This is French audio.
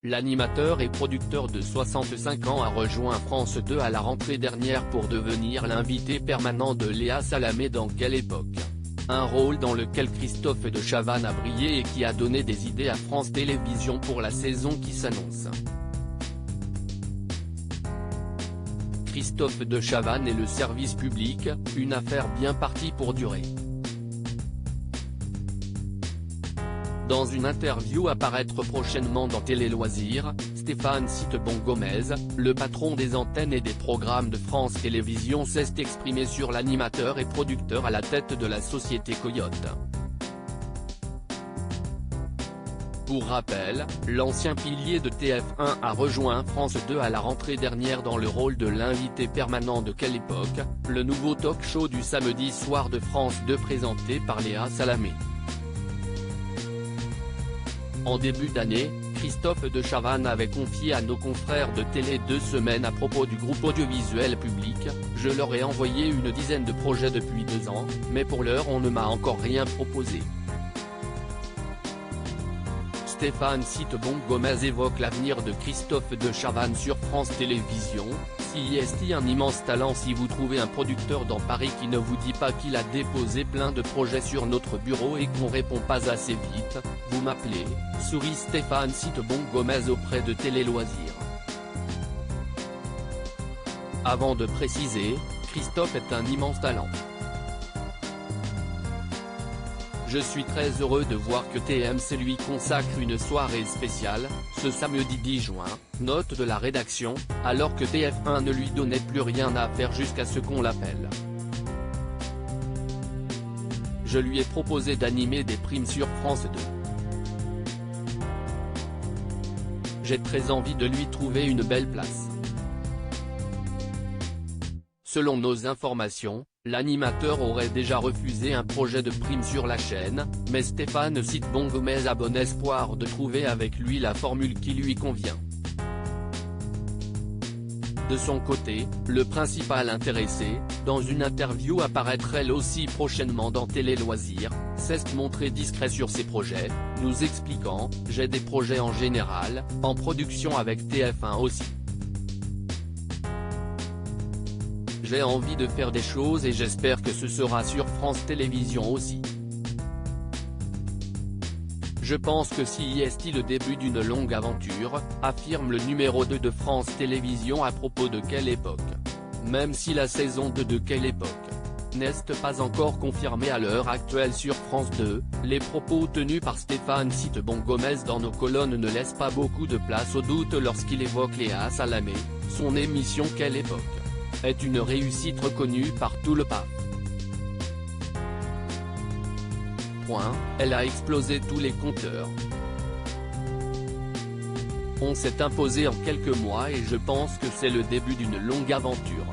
L'animateur et producteur de 65 ans a rejoint France 2 à la rentrée dernière pour devenir l'invité permanent de Léa Salamé dans Quelle époque. Un rôle dans lequel Christophe de Chavannes a brillé et qui a donné des idées à France Télévisions pour la saison qui s'annonce. Christophe de Chavannes et le service public, une affaire bien partie pour durer. Dans une interview à paraître prochainement dans Télé Loisirs, Stéphane Citebon-Gomez, le patron des antennes et des programmes de France Télévisions, s'est exprimé sur l'animateur et producteur à la tête de la société Coyote. Pour rappel, l'ancien pilier de TF1 a rejoint France 2 à la rentrée dernière dans le rôle de l'invité permanent de Quelle époque, le nouveau talk-show du samedi soir de France 2 présenté par Léa Salamé. En début d'année, Christophe de Chavannes avait confié à nos confrères de Télé 2 Semaines à propos du groupe audiovisuel public: je leur ai envoyé une dizaine de projets depuis 2 ans, mais pour l'heure on ne m'a encore rien proposé. Stéphane Citebon-Gomez évoque l'avenir de Christophe de Chavannes sur France Télévisions. CIST un immense talent. Si vous trouvez un producteur dans Paris qui ne vous dit pas qu'il a déposé plein de projets sur notre bureau et qu'on répond pas assez vite, vous m'appelez, sourit Stéphane Citebon-Gomez auprès de Télé Loisirs. Avant de préciser, Christophe est un immense talent. Je suis très heureux de voir que TMC lui consacre une soirée spéciale, ce samedi 10 juin, note de la rédaction, alors que TF1 ne lui donnait plus rien à faire jusqu'à ce qu'on l'appelle. Je lui ai proposé d'animer des primes sur France 2. J'ai très envie de lui trouver une belle place. Selon nos informations, l'animateur aurait déjà refusé un projet de prime sur la chaîne, mais Stéphane Citebon-Gomez a bon espoir de trouver avec lui la formule qui lui convient. De son côté, le principal intéressé, dans une interview à paraître elle aussi prochainement dans Télé Loisirs, s'est montré discret sur ses projets, nous expliquant: j'ai des projets en général, en production avec TF1 aussi. J'ai envie de faire des choses et j'espère que ce sera sur France Télévisions aussi. Je pense que CIST le début d'une longue aventure, affirme le numéro 2 de France Télévisions à propos de Quelle époque. Même si la saison 2 de Quelle époque n'est pas encore confirmée à l'heure actuelle sur France 2, les propos tenus par Stéphane Citebon-Gomez dans nos colonnes ne laissent pas beaucoup de place au doute lorsqu'il évoque Léa Salamé. Son émission Quelle époque est une réussite reconnue par tout le PAF. Elle a explosé tous les compteurs. On s'est imposé en quelques mois et je pense que c'est le début d'une longue aventure.